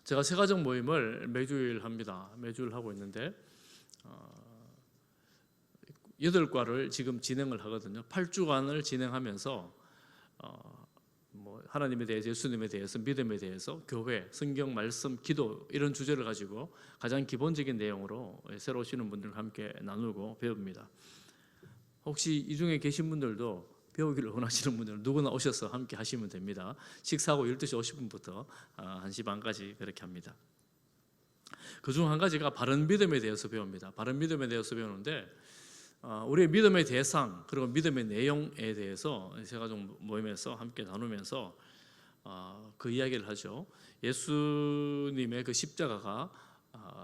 제가 세가정 모임을 매주일 합니다. 매주일 하고 있는데 8과를 지금 진행을 하거든요. 8주간을 진행하면서 하나님에 대해서, 예수님에 대해서, 믿음에 대해서, 교회, 성경, 말씀, 기도 이런 주제를 가지고 가장 기본적인 내용으로 새로 오시는 분들과 함께 나누고 배웁니다. 혹시 이 중에 계신 분들도 배우기를 원하시는 분들은 누구나 오셔서 함께 하시면 됩니다. 식사하고 12시 50분부터 1시 반까지 그렇게 합니다. 그중 한 가지가 바른 믿음에 대해서 배웁니다. 바른 믿음에 대해서 배우는데 우리의 믿음의 대상 그리고 믿음의 내용에 대해서 세가정 모임에서 함께 나누면서 그 이야기를 하죠. 예수님의 그 십자가가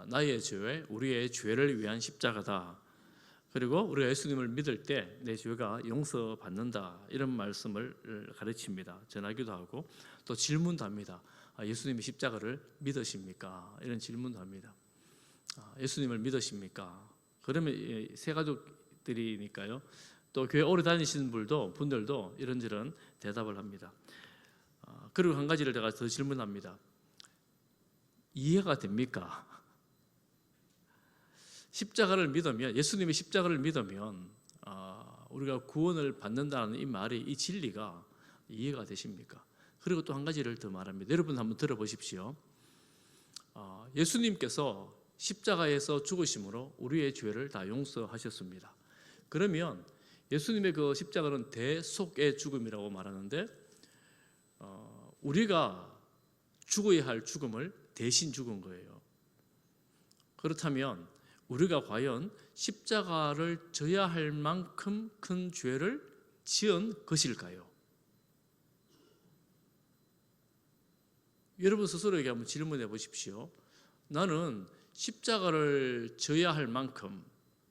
나의 죄, 우리의 죄를 위한 십자가다. 그리고 우리가 예수님을 믿을 때 내 죄가 용서받는다, 이런 말씀을 가르칩니다. 전하기도 하고 또 질문도 합니다. 예수님이 십자가를 믿으십니까? 이런 질문도 합니다. 예수님을 믿으십니까? 그러면 세 가족들이니까요. 또 교회 오래 다니시는 분들도 이런저런 대답을 합니다. 그리고 한 가지를 제가 더 질문합니다. 이해가 됩니까? 십자가를 믿으면, 예수님의 십자가를 믿으면 우리가 구원을 받는다는 이 말이, 이 진리가 이해가 되십니까? 그리고 또 한 가지를 더 말합니다. 여러분 한번 들어보십시오. 예수님께서 십자가에서 죽으심으로 우리의 죄를 다 용서하셨습니다. 그러면 예수님의 그 십자가는 대속의 죽음이라고 말하는데 우리가 죽어야 할 죽음을 대신 죽은 거예요. 그렇다면 우리가 과연 십자가를 져야 할 만큼 큰 죄를 지은 것일까요? 여러분 스스로에게 한번 질문해 보십시오. 나는 십자가를 져야 할 만큼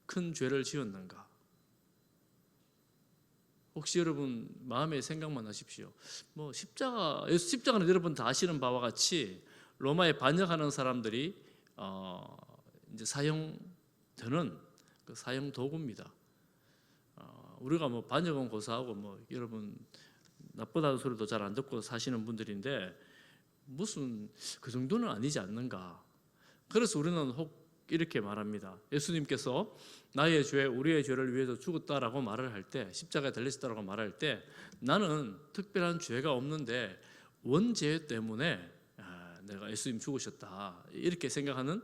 큰 죄를 지었는가? 혹시 여러분 마음의 생각만 하십시오. 십자가는 여러분 다 아시는 바와 같이 로마에 반역하는 사람들이 이제 사용되는 그 사용 도구입니다. 우리가 반역은 고사하고 여러분 나쁘다는 소리도 잘 안 듣고 사시는 분들인데 무슨 그 정도는 아니지 않는가? 그래서 우리는 혹 이렇게 말합니다. 예수님께서 나의 죄, 우리의 죄를 위해서 죽었다라고 말을 할 때, 십자가에 달리셨다라고 말할 때, 나는 특별한 죄가 없는데 원죄 때문에 내가 예수님 죽으셨다, 이렇게 생각하는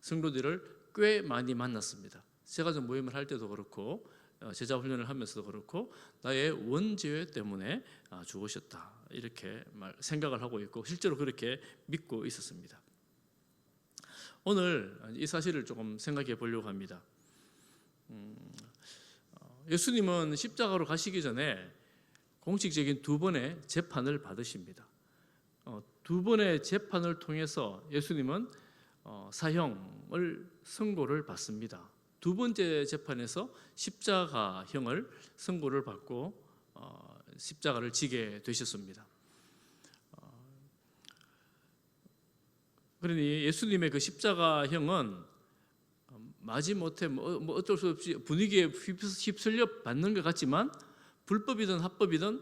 성도들을 꽤 많이 만났습니다. 세가정 모임을 할 때도 그렇고 제자 훈련을 하면서도 그렇고 나의 원죄 때문에 죽으셨다, 이렇게 생각을 하고 있고 실제로 그렇게 믿고 있었습니다. 오늘 이 사실을 조금 생각해 보려고 합니다. 예수님은 십자가로 가시기 전에 공식적인 2번의 재판을 받으십니다. 2번의 재판을 통해서 예수님은 사형을 선고를 받습니다. 2번째 재판에서 십자가형을 선고를 받고 십자가를 지게 되셨습니다. 그러니 예수님의 그 십자가형은 마지못해 어쩔 수 없이 분위기에 휩쓸려 받는 것 같지만 불법이든 합법이든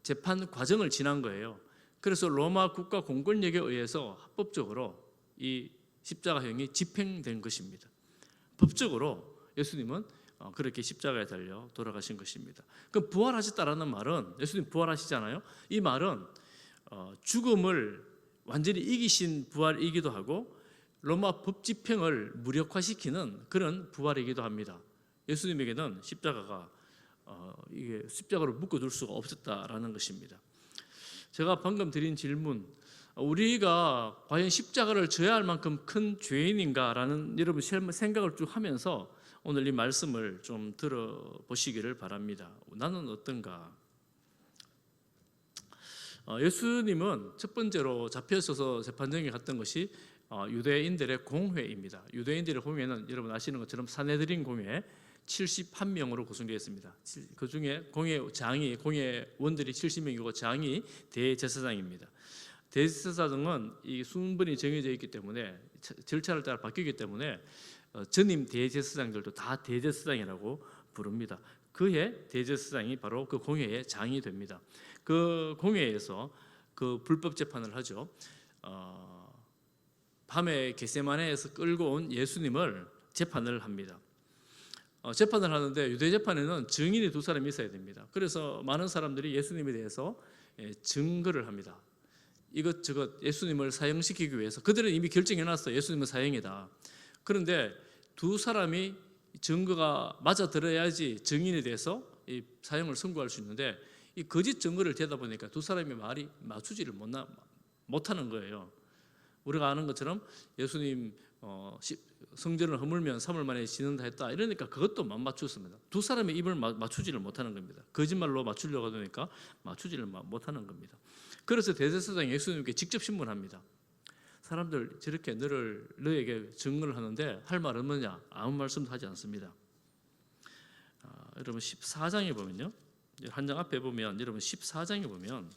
재판 과정을 지난 거예요. 그래서 로마 국가 공권력에 의해서 합법적으로 이 십자가형이 집행된 것입니다. 법적으로 예수님은 그렇게 십자가에 달려 돌아가신 것입니다. 그럼 부활하셨다라는 말은, 예수님 부활하시잖아요. 이 말은 죽음을 완전히 이기신 부활이기도 하고 로마 법 집행을 무력화시키는 그런 부활이기도 합니다. 예수님에게는 십자가가 이게 십자가로 묶어둘 수가 없었다라는 것입니다. 제가 방금 드린 질문, 우리가 과연 십자가를 져야 할 만큼 큰 죄인인가라는 여러분 생각을 쭉 하면서 오늘 이 말씀을 좀 들어보시기를 바랍니다. 나는 어떤가? 예수님은 첫 번째로 잡혀서서 재판정에 갔던 것이 유대인들의 공회입니다. 유대인들의 공회는 여러분 아시는 것처럼 산헤드린 공회 71명으로 구성되어 있습니다. 그 중에 공회원들이 70명이고 장이 대제사장입니다. 대제사장은 이 순번이 정해져 있기 때문에 절차를 따라 바뀌기 때문에 전임 대제사장들도 다 대제사장이라고 부릅니다. 그의 대제사장이 바로 그 공회의 장이 됩니다. 그 공회에서 그 불법 재판을 하죠. 밤에 겟세마네에서 끌고 온 예수님을 재판을 합니다. 재판을 하는데 유대 재판에는 증인이 두 사람이 있어야 됩니다. 그래서 많은 사람들이 예수님에 대해서 증거를 합니다. 이것저것 예수님을 사형시키기 위해서 그들은 이미 결정해놨어요. 예수님은 사형이다. 그런데 두 사람이 증거가 맞아 들어야지 증인에 대해서 이 사형을 선고할 수 있는데 이 거짓 증거를 대다 보니까 두 사람의 말이 맞추지를 못하는 거예요. 우리가 아는 것처럼 예수님 성전을 허물면 3일 만에 지는다 했다 이러니까 그것도 못 맞췄습니다. 두 사람의 입을 맞추지를 못하는 겁니다. 거짓말로 맞추려고 하니까 맞추지를 못하는 겁니다. 그래서 대제사장이 예수님께 직접 신문합니다. 사람들 저렇게 너에게 증언을 하는데 할 말은 뭐냐? 아무 말씀도 하지 않습니다. 여러분 14장에 보면요, 한 장 앞에 보면 여러분 14장에 보면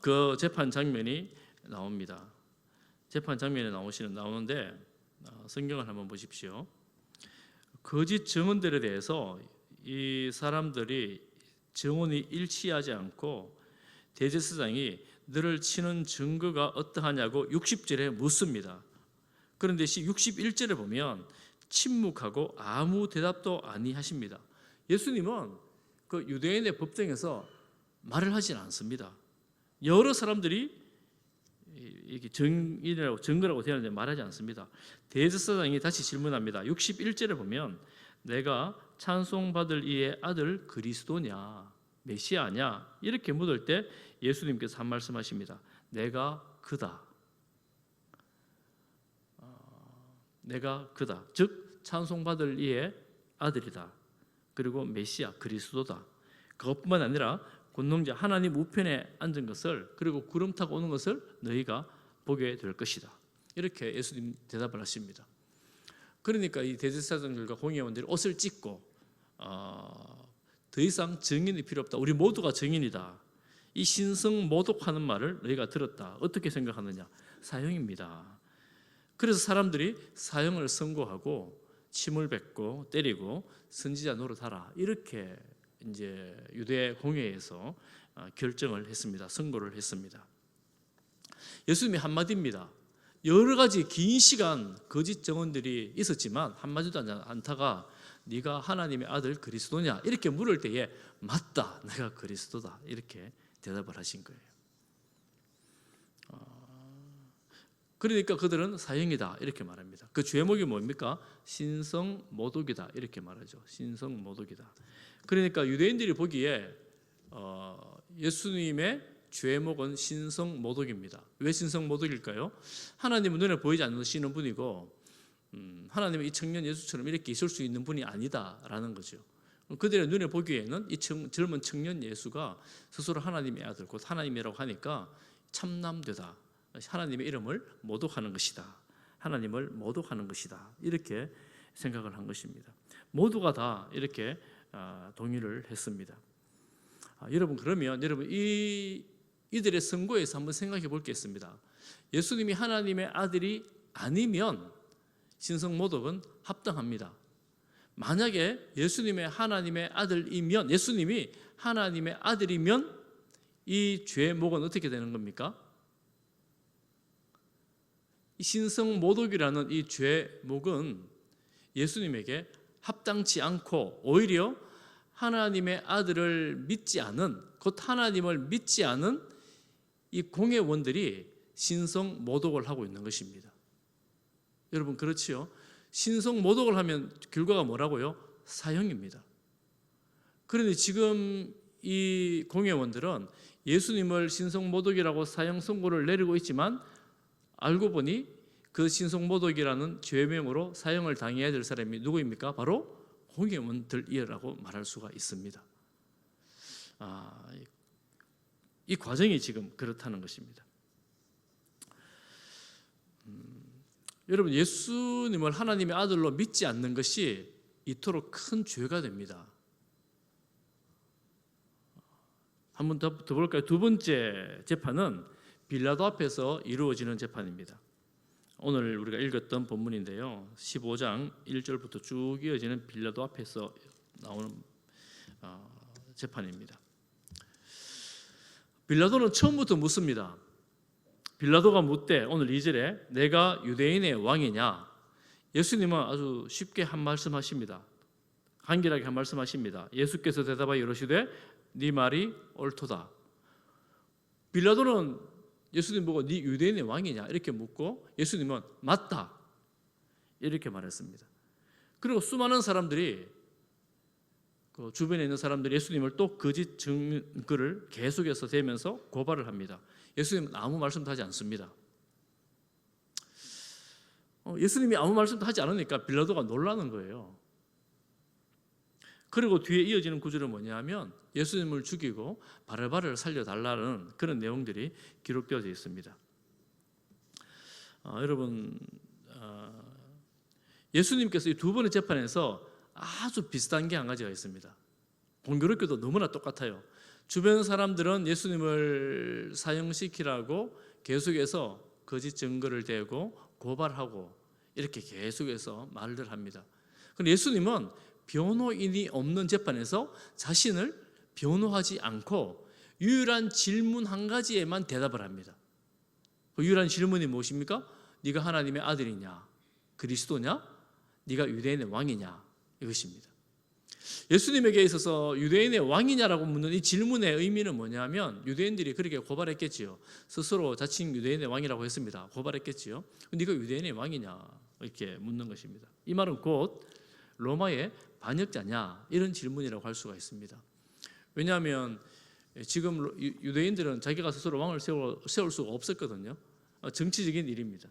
그 재판 장면이 나옵니다. 재판 장면에 나오는데 성경을 한번 보십시오. 거짓 증언들에 대해서 이 사람들이 증언이 일치하지 않고 대제사장이 너를 치는 증거가 어떠하냐고 60절에 묻습니다. 그런데 61절에 보면 침묵하고 아무 대답도 아니하십니다. 예수님은 그 유대인의 법정에서 말을 하지는 않습니다. 여러 사람들이 이게 증거라고 대하는데 말하지 않습니다. 대제사장이 다시 질문합니다. 61절에 보면 내가 찬송받을 이의 아들 그리스도냐 메시아냐 이렇게 묻을 때 예수님께서 한 말씀하십니다. 내가 그다. 내가 그다. 즉 찬송받을 이의 아들이다. 그리고 메시아 그리스도다. 그것뿐만 아니라 권능자 하나님 우편에 앉은 것을 그리고 구름 타고 오는 것을 너희가 보게 될 것이다. 이렇게 예수님 대답을 하십니다. 그러니까 이 대제사장들과 공회원들이 옷을 찢고 더 이상 증인이 필요 없다. 우리 모두가 증인이다. 이 신성 모독하는 말을 너희가 들었다. 어떻게 생각하느냐? 사형입니다. 그래서 사람들이 사형을 선고하고 침을 뱉고 때리고 선지자 노릇하라. 이렇게 이제 유대 공회에서 결정을 했습니다. 선고를 했습니다. 예수님이 한마디입니다. 여러 가지 긴 시간 거짓 증언들이 있었지만 한마디도 않다가 네가 하나님의 아들 그리스도냐 이렇게 물을 때에 맞다 내가 그리스도다 이렇게 대답을 하신 거예요. 그러니까 그들은 사형이다 이렇게 말합니다. 그 죄목이 뭡니까? 신성모독이다 이렇게 말하죠. 신성모독이다. 그러니까 유대인들이 보기에 예수님의 죄목은 신성모독입니다. 왜 신성모독일까요? 하나님은 눈에 보이지 않으시는 분이고 하나님은 이 청년 예수처럼 이렇게 있을 수 있는 분이 아니다라는 거죠. 그들의 눈에 보기에는 이 젊은 청년 예수가 스스로 하나님의 아들 곧 하나님이라고 하니까 참남되다. 하나님의 이름을 모독하는 것이다. 하나님을 모독하는 것이다. 이렇게 생각을 한 것입니다. 모두가 다 이렇게 동의를 했습니다. 여러분 그러면 여러분 이들의 선고에서 한번 생각해 볼 게 있습니다. 예수님이 하나님의 아들이 아니면 신성모독은 합당합니다. 만약에 예수님의 하나님의 아들이면 예수님이 하나님의 아들이면 이 죄목은 어떻게 되는 겁니까? 이 신성모독이라는 이 죄목은 예수님에게 합당치 않고 오히려 하나님의 아들을 믿지 않은 곧 하나님을 믿지 않은 이 공회원들이 신성모독을 하고 있는 것입니다. 여러분 그렇지요? 신성모독을 하면 결과가 뭐라고요? 사형입니다. 그런데 지금 이 공회원들은 예수님을 신성모독이라고 사형 선고를 내리고 있지만 알고 보니 그 신성모독이라는 죄명으로 사형을 당해야 될 사람이 누구입니까? 바로 공회원들이라고 말할 수가 있습니다. 이 과정이 지금 그렇다는 것입니다. 여러분 예수님을 하나님의 아들로 믿지 않는 것이 이토록 큰 죄가 됩니다. 한 번 더 볼까요? 두 번째 재판은 빌라도 앞에서 이루어지는 재판입니다. 오늘 우리가 읽었던 본문인데요. 15장 1절부터 쭉 이어지는 빌라도 앞에서 나오는 재판입니다. 빌라도는 처음부터 묻습니다. 빌라도가 묻되 오늘 2절에 내가 유대인의 왕이냐? 예수님은 아주 쉽게 한 말씀하십니다. 간결하게 한 말씀하십니다. 예수께서 대답하여 이르시되 네 말이 옳도다. 빌라도는 예수님 보고 네 유대인의 왕이냐 이렇게 묻고 예수님은 맞다 이렇게 말했습니다. 그리고 수많은 사람들이 그 주변에 있는 사람들이 예수님을 또 거짓 증거를 계속해서 대면서 고발을 합니다. 예수님은 아무 말씀도 하지 않습니다. 예수님이 아무 말씀도 하지 않으니까 빌라도가 놀라는 거예요. 그리고 뒤에 이어지는 구절은 뭐냐면 예수님을 죽이고 바르바를 살려달라는 그런 내용들이 기록되어 있습니다. 여러분, 예수님께서 이 두 번의 재판에서 아주 비슷한 게 한 가지가 있습니다. 공교롭게도 너무나 똑같아요. 주변 사람들은 예수님을 사형시키라고 계속해서 거짓 증거를 대고 고발하고 이렇게 계속해서 말을 합니다. 그런데 예수님은 변호인이 없는 재판에서 자신을 변호하지 않고 유일한 질문 한 가지에만 대답을 합니다. 그 유일한 질문이 무엇입니까? 네가 하나님의 아들이냐? 그리스도냐? 네가 유대인의 왕이냐? 이것입니다. 예수님에게 있어서 유대인의 왕이냐라고 묻는 이 질문의 의미는 뭐냐면 유대인들이 그렇게 고발했겠지요. 스스로 자칭 유대인의 왕이라고 했습니다. 고발했겠지요. 네가 유대인의 왕이냐? 이렇게 묻는 것입니다. 이 말은 곧 로마의 반역자냐? 이런 질문이라고 할 수가 있습니다. 왜냐하면 지금 유대인들은 자기가 스스로 왕을 세울 수가 없었거든요. 정치적인 일입니다.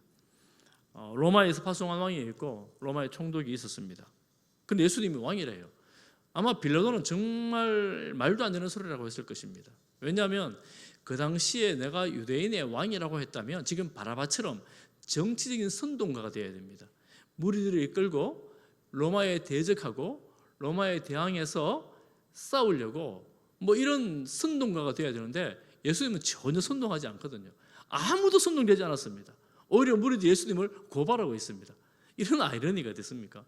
로마에서 파송한 왕이 있고 로마의 총독이 있었습니다. 근데 예수님이 왕이래요. 아마 빌라도는 정말 말도 안 되는 소리라고 했을 것입니다. 왜냐하면 그 당시에 내가 유대인의 왕이라고 했다면 지금 바라바처럼 정치적인 선동가가 되어야 됩니다. 무리들을 이끌고 로마에 대적하고 로마에 대항해서 싸우려고 뭐 이런 선동가가 되어야 되는데 예수님은 전혀 선동하지 않거든요. 아무도 선동되지 않았습니다. 오히려 무리들이 예수님을 고발하고 있습니다. 이런 아이러니가 됐습니까?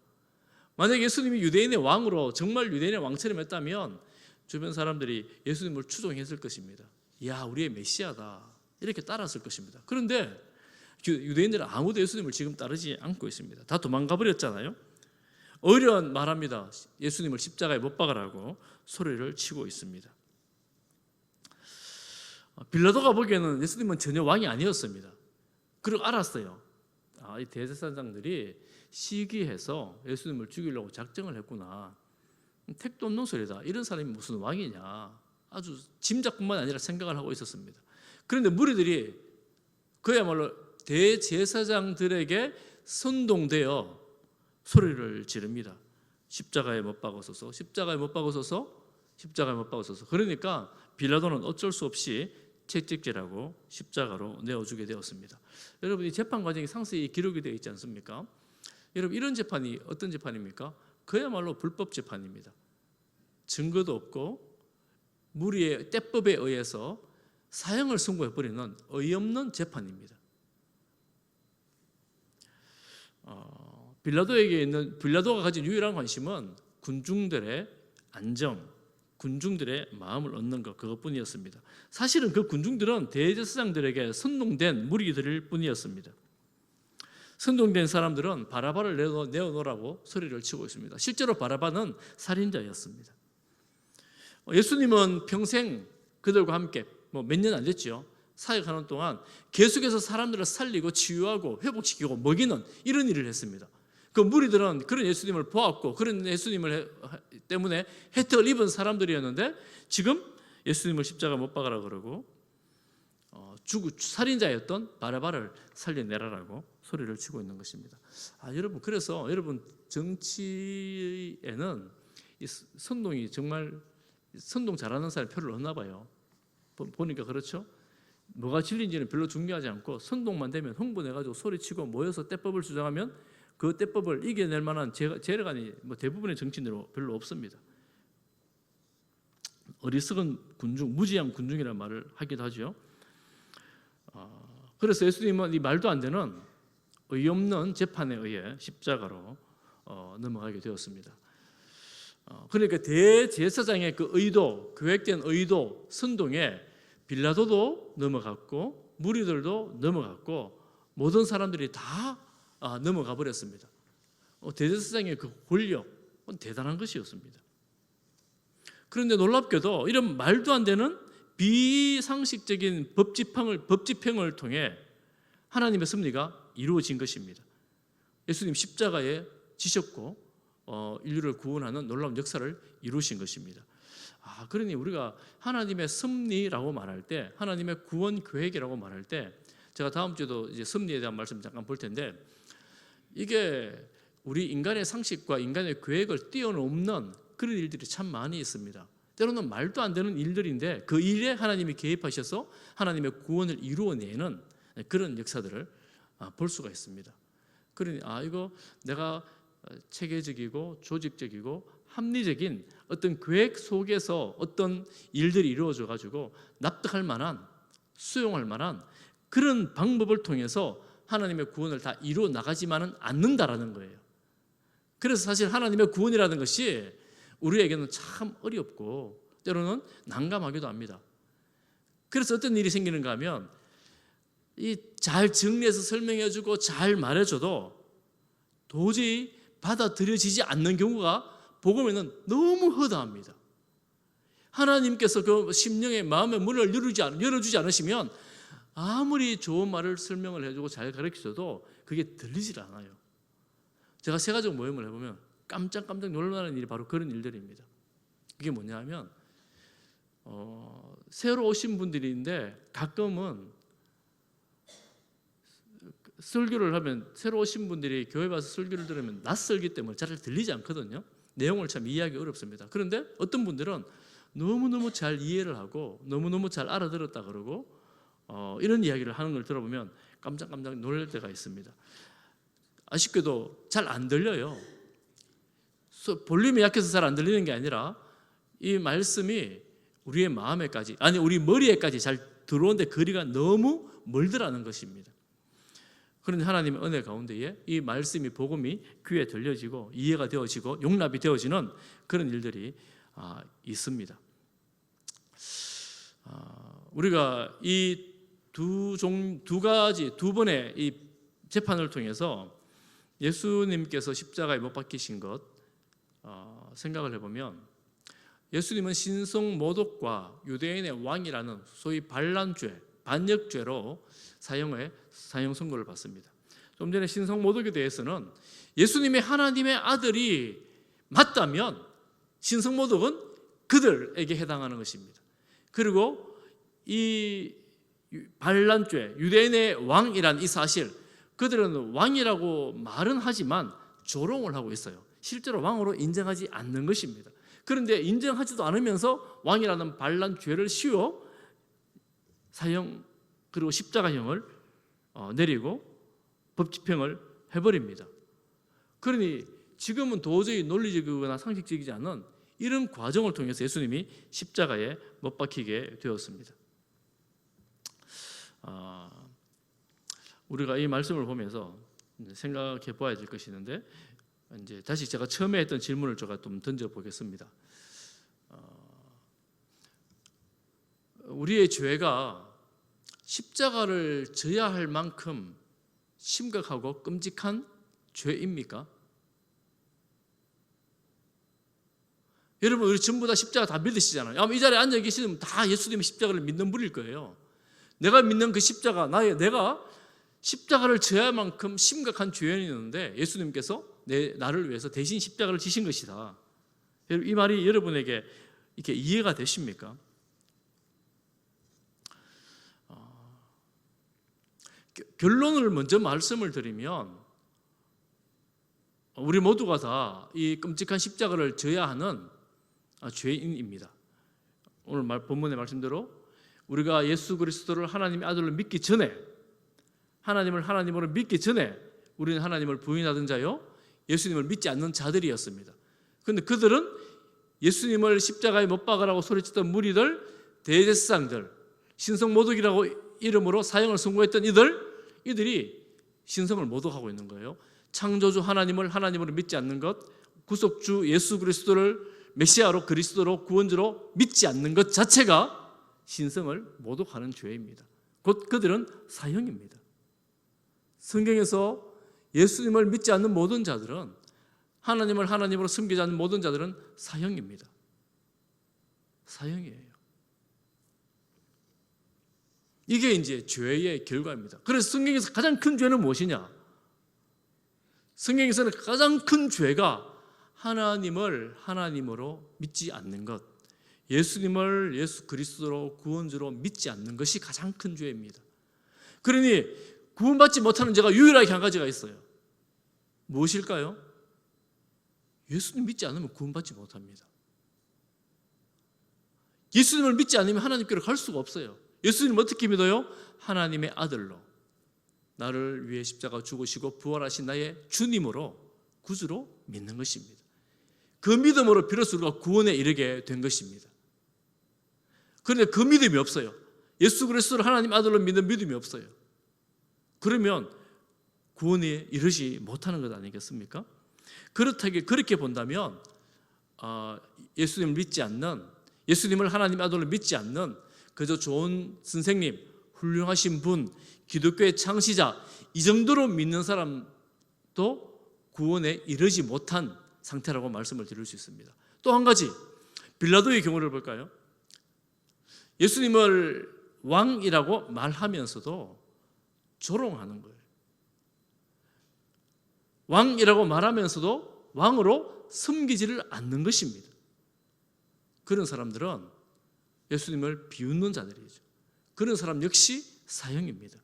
만약 예수님이 유대인의 왕으로 정말 유대인의 왕처럼 했다면 주변 사람들이 예수님을 추종했을 것입니다. 야, 우리의 메시아다 이렇게 따랐을 것입니다. 그런데 유대인들은 아무도 예수님을 지금 따르지 않고 있습니다. 다 도망가 버렸잖아요. 오히려 말합니다. 예수님을 십자가에 못 박으라고 소리를 치고 있습니다. 빌라도가 보기에는 예수님은 전혀 왕이 아니었습니다. 그리고 알았어요. 이 대제사장들이 시기해서 예수님을 죽이려고 작정을 했구나. 택도 없는 소리다. 이런 사람이 무슨 왕이냐. 아주 짐작뿐만 아니라 생각을 하고 있었습니다. 그런데 무리들이 그야말로 대제사장들에게 선동되어 소리를 지릅니다. 십자가에 못 박으소서, 십자가에 못 박으소서, 십자가에 못 박으소서. 그러니까 빌라도는 어쩔 수 없이 채찍질하고 십자가로 내어주게 되었습니다. 여러분, 이 재판 과정이 상세히 기록이 되어 있지 않습니까? 여러분, 이런 재판이 어떤 재판입니까? 그야말로 불법 재판입니다. 증거도 없고 무리의 떼법에 의해서 사형을 선고해버리는 어이없는 재판입니다. 빌라도가 가진 유일한 관심은 군중들의 안정, 군중들의 마음을 얻는 것, 그것뿐이었습니다. 사실은 그 군중들은 대제사장들에게 선동된 무리들일 뿐이었습니다. 선동된 사람들은 바라바를 내어놓으라고 소리를 치고 있습니다. 실제로 바라바는 살인자였습니다. 예수님은 평생 그들과 함께 몇 년 안 됐죠. 사역하는 동안 계속해서 사람들을 살리고 치유하고 회복시키고 먹이는 이런 일을 했습니다. 그 무리들은 그런 예수님을 보았고 그런 예수님을 때문에 혜택을 입은 사람들이었는데 지금 예수님을 십자가 못 박으라 그러고 살인자였던 바라바를 살려내라라고 소리를 치고 있는 것입니다. 여러분, 그래서 여러분 정치에는 이 선동이 정말 선동 잘하는 사람이 별로 없나 봐요. 보니까 그렇죠. 뭐가 진리인지는 별로 중요하지 않고 선동만 되면 흥분해가지고 소리치고 모여서 떼법을 주장하면 그 떼법을 이겨낼 만한 재력이 대부분의 정치인들은 별로 없습니다. 어리석은 군중, 무지한 군중이라는 말을 하기도 하죠. 그래서 예수님은 이 말도 안 되는 어이없는 재판에 의해 십자가로 넘어가게 되었습니다. 그러니까 대제사장의 그 의도, 계획된 의도, 선동에 빌라도도 넘어갔고 무리들도 넘어갔고 모든 사람들이 다 넘어가 버렸습니다. 대제사장의 그 권력은 대단한 것이었습니다. 그런데 놀랍게도 이런 말도 안 되는 비상식적인 법집행을 통해 하나님의 섭리가 이루어진 것입니다. 예수님 십자가에 지셨고 인류를 구원하는 놀라운 역사를 이루신 것입니다. 그러니 우리가 하나님의 섭리라고 말할 때, 하나님의 구원 계획이라고 말할 때, 제가 다음 주에도 이제 섭리에 대한 말씀 잠깐 볼 텐데, 이게 우리 인간의 상식과 인간의 계획을 뛰어넘는 그런 일들이 참 많이 있습니다. 때로는 말도 안 되는 일들인데 그 일에 하나님이 개입하셔서 하나님의 구원을 이루어내는 그런 역사들을 볼 수가 있습니다. 그러니 이거 내가 체계적이고 조직적이고 합리적인 어떤 계획 속에서 어떤 일들이 이루어져 가지고 납득할 만한, 수용할 만한 그런 방법을 통해서 하나님의 구원을 다 이루어 나가지만은 않는다라는 거예요. 그래서 사실 하나님의 구원이라는 것이 우리에게는 참 어렵고 때로는 난감하기도 합니다. 그래서 어떤 일이 생기는가 하면 이 잘 정리해서 설명해주고 잘 말해줘도 도저히 받아들여지지 않는 경우가 복음에는 너무 허다합니다. 하나님께서 그 심령의 마음의 문을 열어주지 않으시면 아무리 좋은 말을 설명을 해주고 잘 가르쳐줘도 그게 들리질 않아요. 제가 세가족 모임을 해보면 깜짝깜짝 놀라는 일이 바로 그런 일들입니다. 그게 뭐냐 하면 새로 오신 분들인데 가끔은 설교를 하면 새로 오신 분들이 교회 와서 설교를 들으면 낯설기 때문에 잘 들리지 않거든요. 내용을 참 이해하기 어렵습니다. 그런데 어떤 분들은 너무너무 잘 이해를 하고 너무너무 잘 알아들었다 그러고 이런 이야기를 하는 걸 들어보면 깜짝깜짝 놀랄 때가 있습니다. 아쉽게도 잘 안 들려요. 볼륨이 약해서 잘 안 들리는 게 아니라 이 말씀이 우리의 마음에까지, 아니 우리 머리에까지 잘 들어오는데 거리가 너무 멀더라는 것입니다. 그런데 하나님의 은혜 가운데에 이 말씀이, 복음이 귀에 들려지고 이해가 되어지고 용납이 되어지는 그런 일들이 있습니다. 우리가 이 두 번의 이 재판을 통해서 예수님께서 십자가에 못 박히신 것 생각을 해보면 예수님은 신성모독과 유대인의 왕이라는 소위 반란죄, 반역죄로 사형 선고를 받습니다. 좀 전에 신성모독에 대해서는 예수님의 하나님의 아들이 맞다면 신성모독은 그들에게 해당하는 것입니다. 그리고 이 반란죄, 유대인의 왕이란 이 사실, 그들은 왕이라고 말은 하지만 조롱을 하고 있어요. 실제로 왕으로 인정하지 않는 것입니다. 그런데 인정하지도 않으면서 왕이라는 반란죄를 씌워 사형 그리고 십자가형을 내리고 법집행을 해버립니다. 그러니 지금은 도저히 논리적이거나 상식적이지 않은 이런 과정을 통해서 예수님이 십자가에 못 박히게 되었습니다. 우리가 이 말씀을 보면서 생각해 보아야 될 것이 있는데, 이제 다시 제가 처음에 했던 질문을 제가 좀 던져 보겠습니다. 우리의 죄가 십자가를 져야 할 만큼 심각하고 끔찍한 죄입니까? 여러분, 우리 전부 다 십자가 다 믿으시잖아요. 아마 이 자리에 앉아 계시면 다 예수님의 십자가를 믿는 분일 거예요. 내가 믿는 그 십자가, 내가 십자가를 져야 할 만큼 심각한 죄인이었는데 예수님께서 나를 위해서 대신 십자가를 지신 것이다. 이 말이 여러분에게 이렇게 이해가 되십니까? 결론을 먼저 말씀을 드리면 우리 모두가 다 이 끔찍한 십자가를 져야 하는 죄인입니다. 오늘 본문의 말씀대로 우리가 예수 그리스도를 하나님의 아들로 믿기 전에, 하나님을 하나님으로 믿기 전에 우리는 하나님을 부인하던 자요 예수님을 믿지 않는 자들이었습니다. 그런데 그들은 예수님을 십자가에 못 박으라고 소리쳤던 무리들, 대제사장들, 신성모독이라고 이름으로 사형을 선고했던 이들이 신성을 모독하고 있는 거예요. 창조주 하나님을 하나님으로 믿지 않는 것, 구속주 예수 그리스도를 메시아로, 그리스도로, 구원주로 믿지 않는 것 자체가 신성을 모독하는 죄입니다. 곧 그들은 사형입니다. 성경에서 예수님을 믿지 않는 모든 자들은, 하나님을 하나님으로 섬기지 않는 모든 자들은 사형입니다. 사형이에요. 이게 이제 죄의 결과입니다. 그래서 성경에서 가장 큰 죄는 무엇이냐? 성경에서는 가장 큰 죄가 하나님을 하나님으로 믿지 않는 것, 예수님을 예수 그리스도로 구원주로 믿지 않는 것이 가장 큰 죄입니다. 그러니 구원받지 못하는 죄가 유일하게 한 가지가 있어요. 무엇일까요? 예수님 믿지 않으면 구원받지 못합니다. 예수님을 믿지 않으면 하나님께로 갈 수가 없어요. 예수님 어떻게 믿어요? 하나님의 아들로, 나를 위해 십자가 죽으시고 부활하신 나의 주님으로, 구주로 믿는 것입니다. 그 믿음으로 비로소 우리가 구원에 이르게 된 것입니다. 그런데 그 믿음이 없어요. 예수 그리스도를 하나님 아들로 믿는 믿음이 없어요. 그러면 구원에 이르지 못하는 것 아니겠습니까? 그렇게 본다면 예수님을 믿지 않는, 예수님을 하나님 아들로 믿지 않는 그저 좋은 선생님, 훌륭하신 분, 기독교의 창시자, 이 정도로 믿는 사람도 구원에 이르지 못한 상태라고 말씀을 드릴 수 있습니다. 또 한 가지, 빌라도의 경우를 볼까요? 예수님을 왕이라고 말하면서도 조롱하는 거예요. 왕이라고 말하면서도 왕으로 섬기지를 않는 것입니다. 그런 사람들은 예수님을 비웃는 자들이죠. 그런 사람 역시 사형입니다.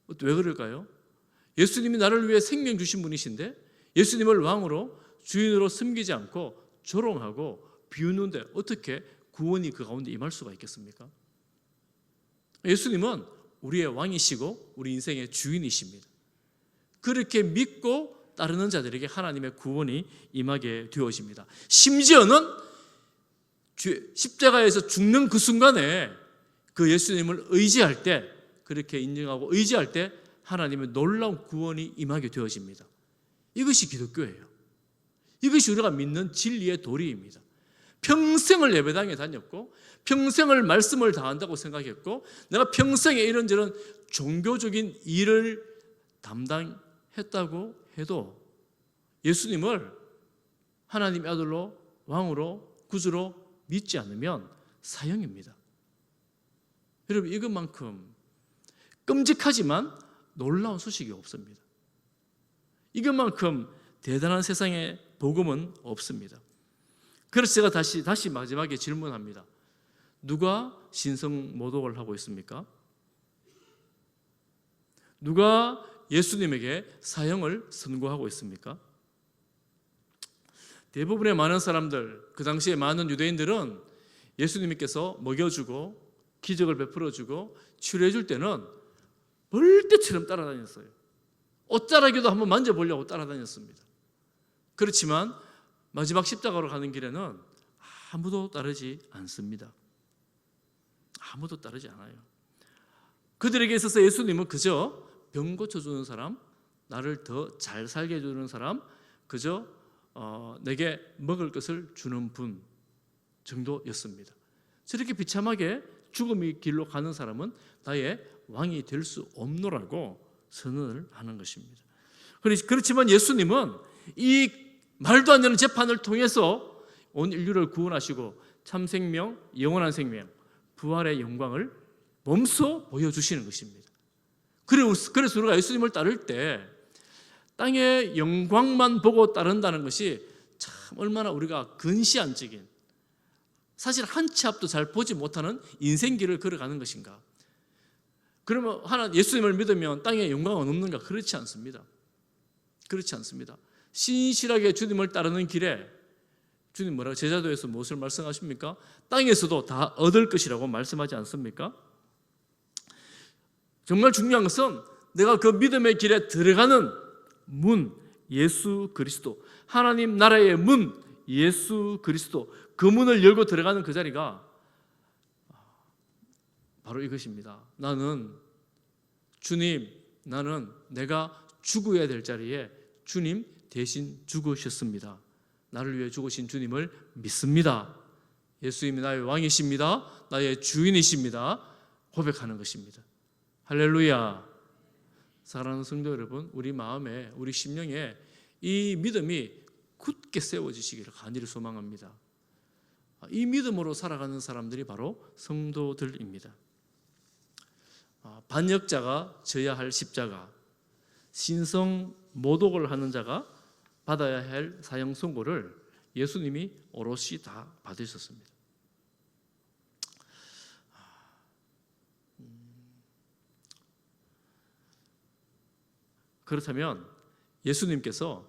왜 그럴까요? 예수님이 나를 위해 생명 주신 분이신데 예수님을 왕으로 주인으로 섬기지 않고 조롱하고 비웃는데 어떻게 구원이 그 가운데 임할 수가 있겠습니까? 예수님은 우리의 왕이시고 우리 인생의 주인이십니다. 그렇게 믿고 따르는 자들에게 하나님의 구원이 임하게 되어집니다. 심지어는 십자가에서 죽는 그 순간에 그 예수님을 의지할 때, 그렇게 인정하고 의지할 때 하나님의 놀라운 구원이 임하게 되어집니다. 이것이 기독교예요. 이것이 우리가 믿는 진리의 도리입니다. 평생을 예배당에 다녔고 평생을 말씀을 다한다고 생각했고 내가 평생에 이런저런 종교적인 일을 담당했다고 해도 예수님을 하나님의 아들로 왕으로 구주로 믿지 않으면 사형입니다. 여러분, 이것만큼 끔찍하지만 놀라운 소식이 없습니다. 이것만큼 대단한 세상에 복음은 없습니다. 그래서 제가 다시 마지막에 질문합니다. 누가 신성 모독을 하고 있습니까? 누가 예수님에게 사형을 선고하고 있습니까? 대부분의 많은 사람들, 그 당시에 많은 유대인들은 예수님께서 먹여주고 기적을 베풀어주고 치료해줄 때는 벌떼처럼 따라다녔어요. 옷자락에도 한번 만져보려고 따라다녔습니다. 그렇지만 마지막 십자가로 가는 길에는 아무도 따르지 않습니다. 아무도 따르지 않아요. 그들에게 있어서 예수님은 그저 병 고쳐주는 사람, 나를 더 잘 살게 해주는 사람, 그저 내게 먹을 것을 주는 분 정도였습니다. 저렇게 비참하게 죽음의 길로 가는 사람은 나의 왕이 될 수 없노라고 선언을 하는 것입니다. 그렇지만 예수님은 이 말도 안 되는 재판을 통해서 온 인류를 구원하시고 참 생명, 영원한 생명, 부활의 영광을 몸소 보여주시는 것입니다. 그래서 우리가 예수님을 따를 때 땅의 영광만 보고 따른다는 것이 참 얼마나 우리가 근시안적인, 사실 한 치 앞도 잘 보지 못하는 인생길을 걸어가는 것인가. 그러면 예수님을 믿으면 땅에 영광은 없는가? 그렇지 않습니다. 그렇지 않습니다. 신실하게 주님을 따르는 길에 주님 뭐라고 제자도에서 무엇을 말씀하십니까? 땅에서도 다 얻을 것이라고 말씀하지 않습니까? 정말 중요한 것은 내가 그 믿음의 길에 들어가는 문, 예수 그리스도, 하나님 나라의 문, 예수 그리스도, 그 문을 열고 들어가는 그 자리가 바로 이것입니다. 나는 내가 죽어야 될 자리에 주님 대신 죽으셨습니다. 나를 위해 죽으신 주님을 믿습니다. 예수님이 나의 왕이십니다, 나의 주인이십니다 고백하는 것입니다. 할렐루야. 사랑하는 성도 여러분, 우리 마음에, 우리 심령에 이 믿음이 굳게 세워지시기를 간절히 소망합니다. 이 믿음으로 살아가는 사람들이 바로 성도들입니다. 반역자가 져야 할 십자가, 신성 모독을 하는 자가 받아야 할 사형 선고를 예수님이 오롯이 다 받으셨습니다. 그렇다면 예수님께서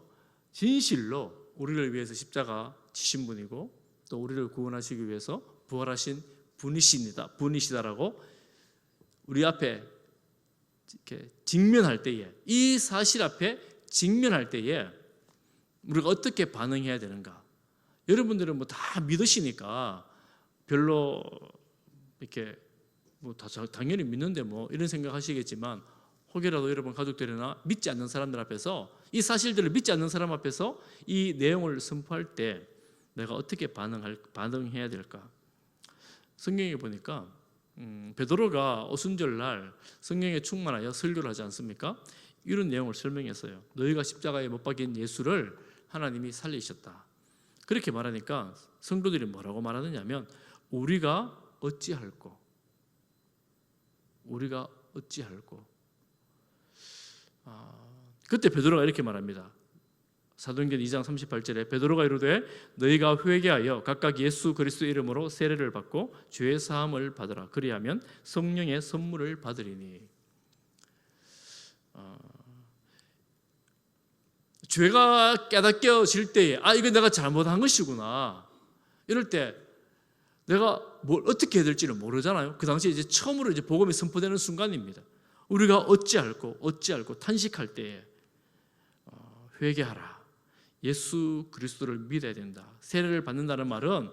진실로 우리를 위해서 십자가 지신 분이고 또 우리를 구원하시기 위해서 부활하신 분이시다라고 우리 앞에 이렇게 직면할 때에, 이 사실 앞에 직면할 때에 우리가 어떻게 반응해야 되는가? 여러분들은 뭐 다 믿으시니까 별로 이렇게 뭐 다 당연히 믿는데 뭐 이런 생각하시겠지만, 혹여라도 여러분 가족들이나 믿지 않는 사람들 앞에서, 이 사실들을 믿지 않는 사람 앞에서 이 내용을 선포할 때 내가 어떻게 반응해야 될까? 성경에 보니까 베드로가 오순절날 성령에 충만하여 설교를 하지 않습니까? 이런 내용을 설명했어요. 너희가 십자가에 못 박인 예수를 하나님이 살리셨다. 그렇게 말하니까 성도들이 뭐라고 말하느냐면 우리가 어찌할꼬. 그때 베드로가 이렇게 말합니다. 사도행전 2장 38절에 베드로가 이르되 너희가 회개하여 각각 예수 그리스도 이름으로 세례를 받고 죄 사함을 받으라. 그리하면 성령의 선물을 받으리니. 죄가 깨닫겨질 때에 이거 내가 잘못한 것이구나. 이럴 때 내가 뭘 어떻게 해야 될지를 모르잖아요. 그 당시에 이제 처음으로 이제 복음이 선포되는 순간입니다. 우리가 어찌할꼬 탄식할 때에 회개하라. 예수 그리스도를 믿어야 된다. 세례를 받는다는 말은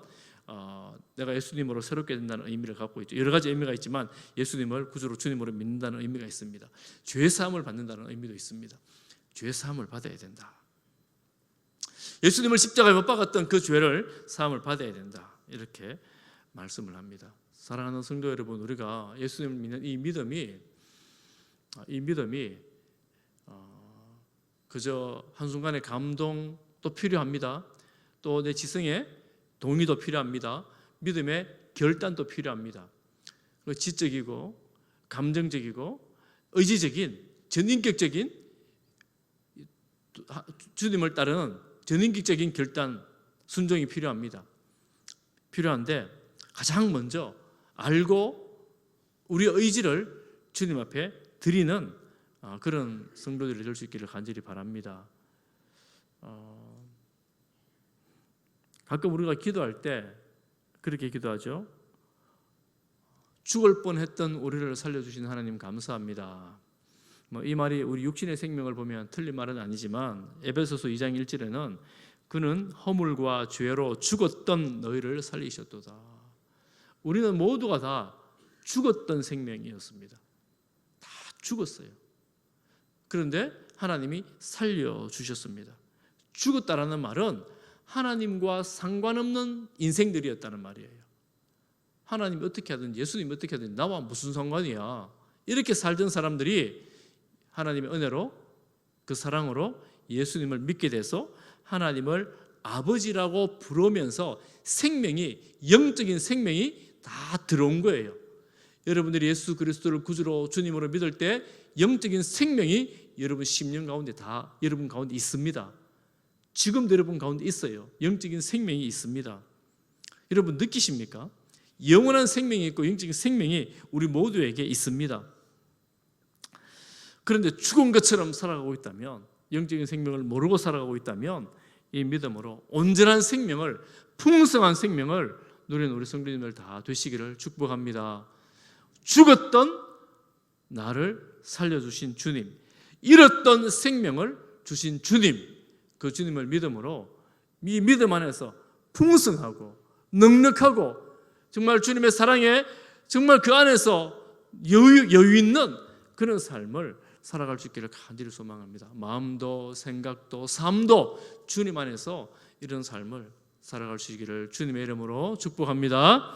내가 예수님으로 새롭게 된다는 의미를 갖고 있죠. 여러 가지 의미가 있지만 예수님을 구주로 주님으로 믿는다는 의미가 있습니다. 죄 사함을 받는다는 의미도 있습니다. 죄 사함을 받아야 된다. 예수님을 십자가에 못 박았던 그 죄를 사함을 받아야 된다. 이렇게 말씀을 합니다. 사랑하는 성도 여러분, 우리가 예수님을 믿는 이 믿음이 그저 한순간의 감동도 필요합니다. 또 내 지성의 동의도 필요합니다. 믿음의 결단도 필요합니다. 지적이고 감정적이고 의지적인 전인격적인 주님을 따르는 전인격적인 결단, 순종이 필요한데 가장 먼저 알고 우리의 의지를 주님 앞에 드리는 그런 성도들이 될 수 있기를 간절히 바랍니다. 가끔 우리가 기도할 때 그렇게 기도하죠. 죽을 뻔했던 우리를 살려주신 하나님 감사합니다. 이 말이 우리 육신의 생명을 보면 틀린 말은 아니지만 에베소서 2장 1절에는 그는 허물과 죄로 죽었던 너희를 살리셨도다. 우리는 모두가 다 죽었던 생명이었습니다. 다 죽었어요. 그런데 하나님이 살려주셨습니다. 죽었다라는 말은 하나님과 상관없는 인생들이었다는 말이에요. 하나님이 어떻게 하든 예수님이 어떻게 하든 나와 무슨 상관이야. 이렇게 살던 사람들이 하나님의 은혜로 그 사랑으로 예수님을 믿게 돼서 하나님을 아버지라고 부르면서 영적인 생명이 다 들어온 거예요. 여러분들이 예수 그리스도를 구주로 주님으로 믿을 때 영적인 생명이 여러분 심령 가운데 다 여러분 가운데 있습니다. 지금도 여러분 가운데 있어요. 영적인 생명이 있습니다. 여러분 느끼십니까? 영원한 생명이 있고 영적인 생명이 우리 모두에게 있습니다. 그런데 죽은 것처럼 살아가고 있다면, 영적인 생명을 모르고 살아가고 있다면 이 믿음으로 온전한 생명을, 풍성한 생명을 누리는 우리 성도님들 다 되시기를 축복합니다. 죽었던 나를 살려주신 주님, 잃었던 생명을 주신 주님, 그 주님을 믿음으로 이 믿음 안에서 풍성하고 넉넉하고 정말 주님의 사랑에 정말 그 안에서 여유 있는 그런 삶을 살아갈 수 있기를 간절히 소망합니다. 마음도 생각도 삶도 주님 안에서 이런 삶을 살아갈 수 있기를 주님의 이름으로 축복합니다.